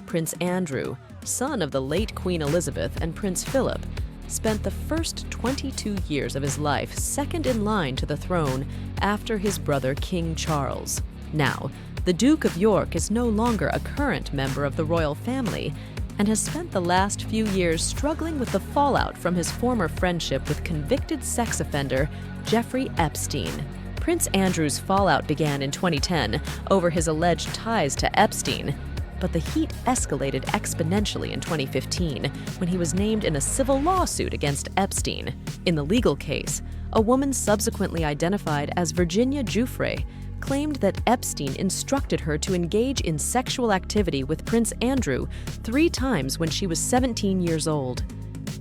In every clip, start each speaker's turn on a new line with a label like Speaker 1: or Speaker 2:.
Speaker 1: Prince Andrew, son of the late Queen Elizabeth and Prince Philip, spent the first 22 years of his life second in line to the throne after his brother King Charles. Now, the Duke of York is no longer a current member of the royal family and has spent the last few years struggling with the fallout from his former friendship with convicted sex offender Jeffrey Epstein. Prince Andrew's fallout began in 2010 over his alleged ties to Epstein, but the heat escalated exponentially in 2015 when he was named in a civil lawsuit against Epstein. In the legal case, a woman subsequently identified as Virginia Giuffre claimed that Epstein instructed her to engage in sexual activity with Prince Andrew 3 times when she was 17 years old.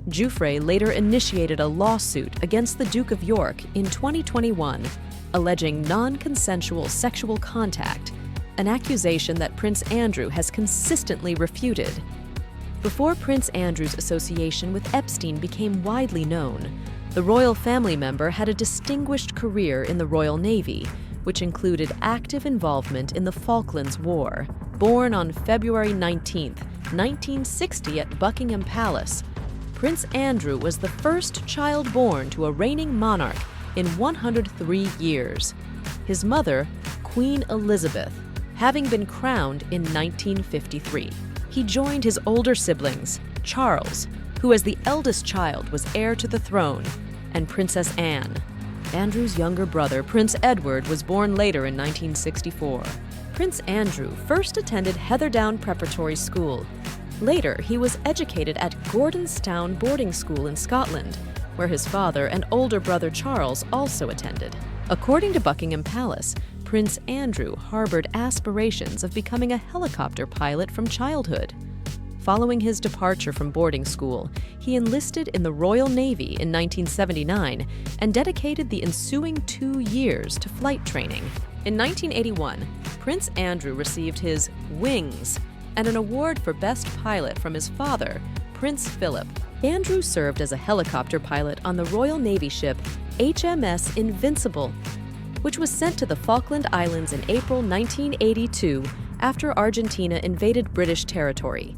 Speaker 1: Giuffre later initiated a lawsuit against the Duke of York in 2021, alleging non-consensual sexual contact, an accusation that Prince Andrew has consistently refuted. Before Prince Andrew's association with Epstein became widely known, the royal family member had a distinguished career in the Royal Navy, which included active involvement in the Falklands War. Born on February 19, 1960 at Buckingham Palace, Prince Andrew was the first child born to a reigning monarch in 103 years. His mother, Queen Elizabeth, having been crowned in 1953. He joined his older siblings, Charles, who as the eldest child was heir to the throne, and Princess Anne. Andrew's younger brother, Prince Edward, was born later in 1964. Prince Andrew first attended Heatherdown Preparatory School. Later, he was educated at Gordonstown Boarding School in Scotland, where his father and older brother Charles also attended. According to Buckingham Palace, Prince Andrew harbored aspirations of becoming a helicopter pilot from childhood. Following his departure from boarding school, he enlisted in the Royal Navy in 1979 and dedicated the ensuing 2 years to flight training. In 1981, Prince Andrew received his Wings and an award for Best Pilot from his father, Prince Philip. Andrew served as a helicopter pilot on the Royal Navy ship HMS Invincible, which was sent to the Falkland Islands in April 1982 after Argentina invaded British territory.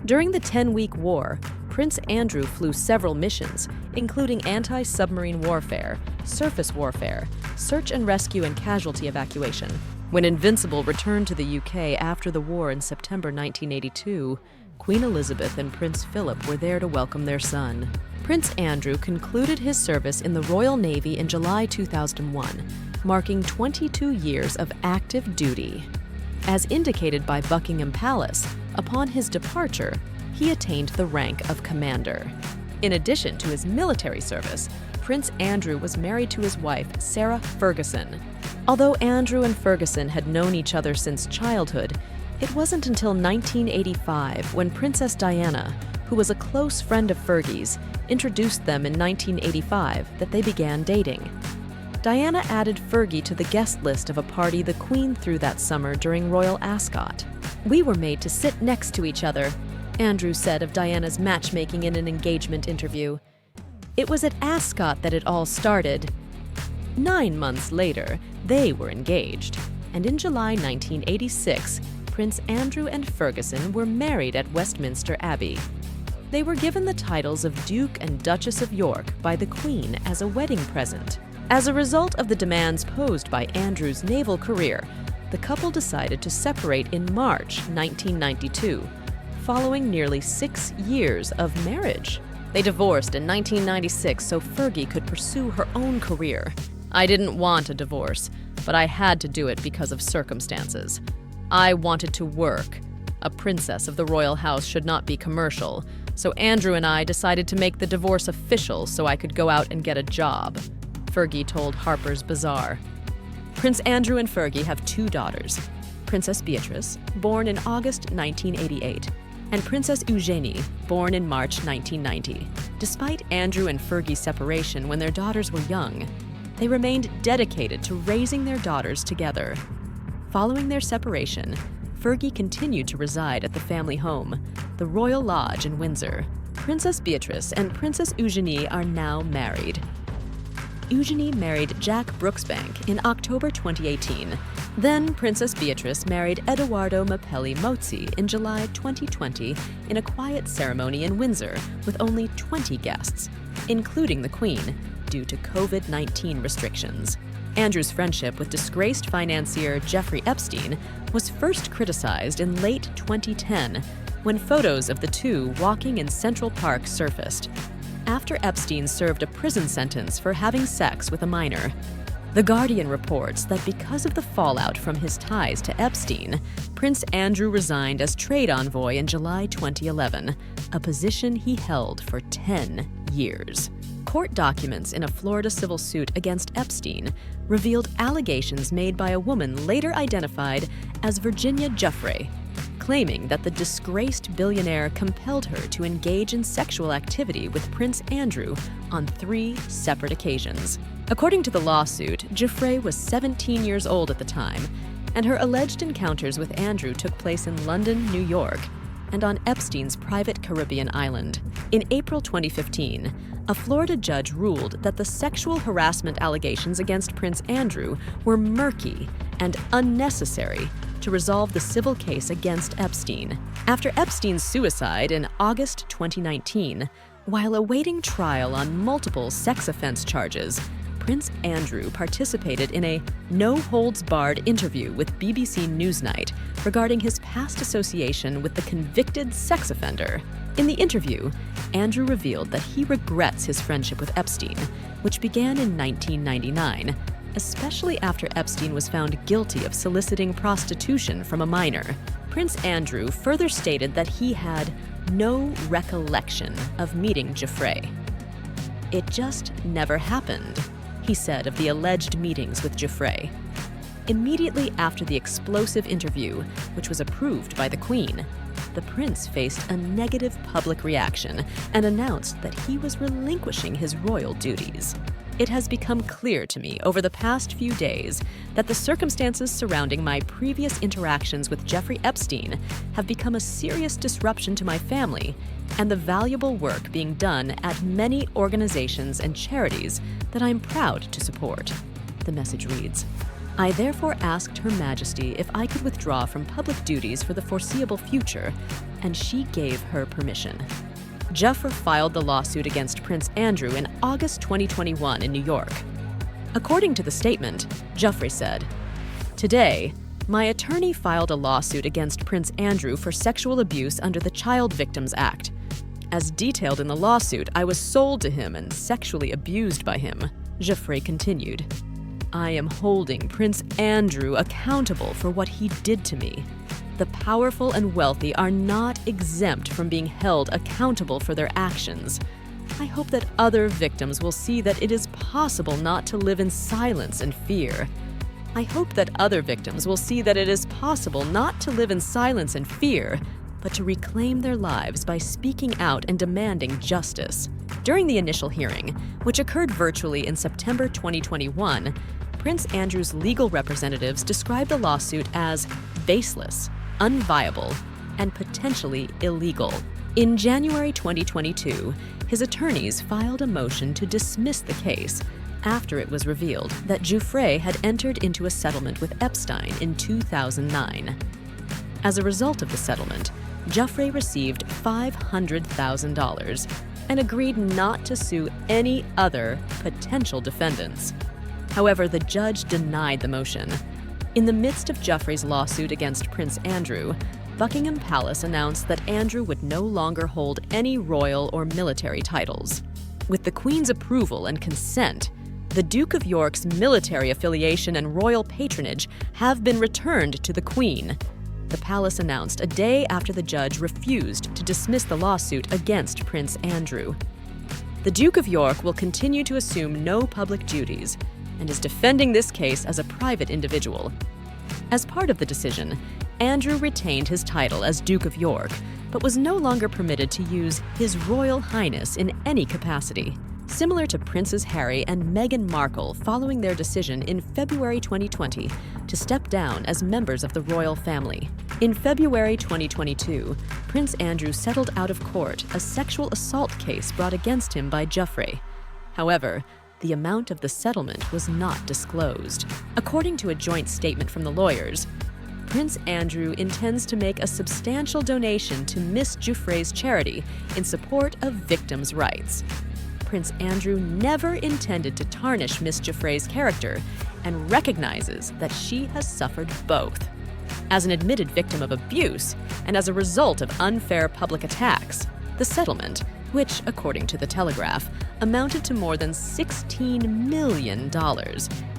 Speaker 1: During the 10-week war, Prince Andrew flew several missions, including anti-submarine warfare, surface warfare, search and rescue and casualty evacuation. When Invincible returned to the UK after the war in September 1982, Queen Elizabeth and Prince Philip were there to welcome their son. Prince Andrew concluded his service in the Royal Navy in July 2001, marking 22 years of active duty. As indicated by Buckingham Palace, upon his departure, he attained the rank of commander. In addition to his military service, Prince Andrew was married to his wife, Sarah Ferguson. Although Andrew and Ferguson had known each other since childhood, it wasn't until 1985 when Princess Diana, who was a close friend of Fergie's, introduced them in 1985 that they began dating. Diana added Fergie to the guest list of a party the Queen threw that summer during Royal Ascot. "We were made to sit next to each other," Andrew said of Diana's matchmaking in an engagement interview. "It was at Ascot that it all started." 9 months later, they were engaged, and in July 1986, Prince Andrew and Ferguson were married at Westminster Abbey. They were given the titles of Duke and Duchess of York by the Queen as a wedding present. As a result of the demands posed by Andrew's naval career, the couple decided to separate in March 1992, following nearly 6 years of marriage. They divorced in 1996 so Fergie could pursue her own career. "I didn't want a divorce, but I had to do it because of circumstances. I wanted to work. A princess of the royal house should not be commercial, so Andrew and I decided to make the divorce official so I could go out and get a job," Fergie told Harper's Bazaar. Prince Andrew and Fergie have 2 daughters, Princess Beatrice, born in August 1988, and Princess Eugenie, born in March 1990. Despite Andrew and Fergie's separation when their daughters were young, they remained dedicated to raising their daughters together. Following their separation, Fergie continued to reside at the family home, the Royal Lodge in Windsor. Princess Beatrice and Princess Eugenie are now married. Eugenie married Jack Brooksbank in October 2018, Then Princess Beatrice married Edoardo Mapelli Mozzi in July 2020 in a quiet ceremony in Windsor with only 20 guests, including the Queen, due to COVID-19 restrictions. Andrew's friendship with disgraced financier Jeffrey Epstein was first criticized in late 2010 when photos of the two walking in Central Park surfaced, after Epstein served a prison sentence for having sex with a minor. The Guardian reports that because of the fallout from his ties to Epstein, Prince Andrew resigned as trade envoy in July 2011, a position he held for 10 years. Court documents in a Florida civil suit against Epstein revealed allegations made by a woman later identified as Virginia Giuffre, claiming that the disgraced billionaire compelled her to engage in sexual activity with Prince Andrew on 3 separate occasions. According to the lawsuit, Giuffre was 17 years old at the time, and her alleged encounters with Andrew took place in London, New York, and on Epstein's private Caribbean island. In April 2015, a Florida judge ruled that the sexual harassment allegations against Prince Andrew were murky and unnecessary to resolve the civil case against Epstein. After Epstein's suicide in August 2019, while awaiting trial on multiple sex offense charges, Prince Andrew participated in a no-holds-barred interview with BBC Newsnight regarding his past association with the convicted sex offender. In the interview, Andrew revealed that he regrets his friendship with Epstein, which began in 1999, especially after Epstein was found guilty of soliciting prostitution from a minor. Prince Andrew further stated that he had no recollection of meeting Giuffre. "It just never happened," he said of the alleged meetings with Giuffre. Immediately after the explosive interview, which was approved by the Queen, the prince faced a negative public reaction and announced that he was relinquishing his royal duties. It has become clear to me over the past few days that the circumstances surrounding my previous interactions with Jeffrey Epstein have become a serious disruption to my family and the valuable work being done at many organizations and charities that I'm proud to support. The message reads, "I therefore asked Her Majesty if I could withdraw from public duties for the foreseeable future, and she gave her permission." Giuffre filed the lawsuit against Prince Andrew in August 2021 in New York. According to the statement, Giuffre said, "Today, my attorney filed a lawsuit against Prince Andrew for sexual abuse under the Child Victims Act. As detailed in the lawsuit, I was sold to him and sexually abused by him," Giuffre continued. "I am holding Prince Andrew accountable for what he did to me. The powerful and wealthy are not exempt from being held accountable for their actions. I hope that other victims will see that it is possible not to live in silence and fear. I hope that other victims will see that it is possible not to live in silence and fear, but to reclaim their lives by speaking out and demanding justice." During the initial hearing, which occurred virtually in September 2021, Prince Andrew's legal representatives described the lawsuit as baseless, unviable, and potentially illegal. In January 2022, his attorneys filed a motion to dismiss the case after it was revealed that Giuffre had entered into a settlement with Epstein in 2009. As a result of the settlement, Giuffre received $500,000 and agreed not to sue any other potential defendants. However, the judge denied the motion. In the midst of Giuffre's lawsuit against Prince Andrew, Buckingham Palace announced that Andrew would no longer hold any royal or military titles. With the Queen's approval and consent, the Duke of York's military affiliation and royal patronage have been returned to the Queen, the palace announced a day after the judge refused to dismiss the lawsuit against Prince Andrew. The Duke of York will continue to assume no public duties and is defending this case as a private individual. As part of the decision, Andrew retained his title as Duke of York, but was no longer permitted to use His Royal Highness in any capacity, similar to Princes Harry and Meghan Markle following their decision in February 2020 to step down as members of the royal family. In February 2022, Prince Andrew settled out of court a sexual assault case brought against him by Giuffre. However, The amount of the settlement was not disclosed. According to a joint statement from the lawyers, Prince Andrew intends to make a substantial donation to Miss Giuffre's charity in support of victims' rights. Prince Andrew never intended to tarnish Miss Giuffre's character and recognizes that she has suffered both. As an admitted victim of abuse and as a result of unfair public attacks, the settlement, which, according to the Telegraph, amounted to more than $16 million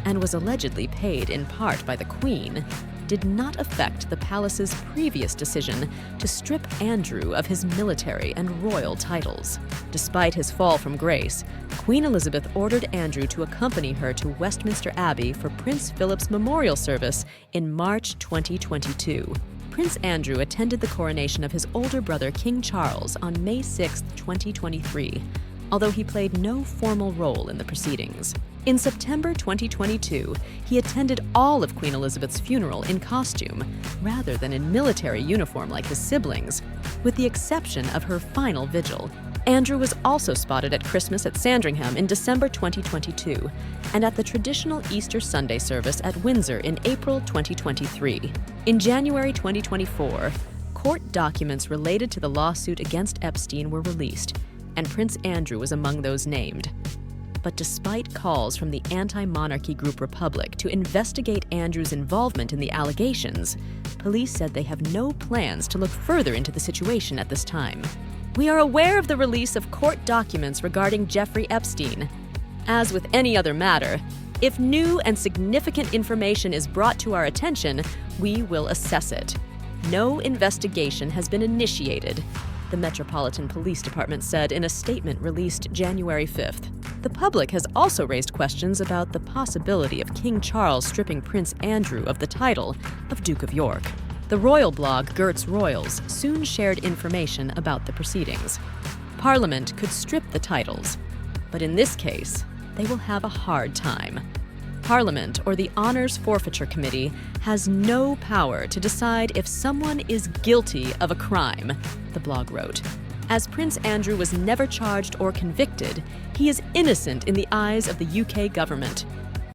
Speaker 1: and was allegedly paid in part by the Queen, did not affect the palace's previous decision to strip Andrew of his military and royal titles. Despite his fall from grace, Queen Elizabeth ordered Andrew to accompany her to Westminster Abbey for Prince Philip's memorial service in March 2022. Prince Andrew attended the coronation of his older brother King Charles on May 6, 2023, although he played no formal role in the proceedings. In September 2022, he attended all of Queen Elizabeth's funeral in costume, rather than in military uniform like his siblings, with the exception of her final vigil. Andrew was also spotted at Christmas at Sandringham in December 2022, and at the traditional Easter Sunday service at Windsor in April 2023. In January 2024, court documents related to the lawsuit against Epstein were released, and Prince Andrew was among those named. But despite calls from the anti-monarchy group Republic to investigate Andrew's involvement in the allegations, police said they have no plans to look further into the situation at this time. We are aware of the release of court documents regarding Jeffrey Epstein. As with any other matter, if new and significant information is brought to our attention, we will assess it. No investigation has been initiated, the Metropolitan Police Department said in a statement released January 5th. The public has also raised questions about the possibility of King Charles stripping Prince Andrew of the title of Duke of York. The royal blog Gert's Royals soon shared information about the proceedings. Parliament could strip the titles, but in this case, they will have a hard time. Parliament, or the Honours Forfeiture Committee, has no power to decide if someone is guilty of a crime, the blog wrote. As Prince Andrew was never charged or convicted, he is innocent in the eyes of the UK government.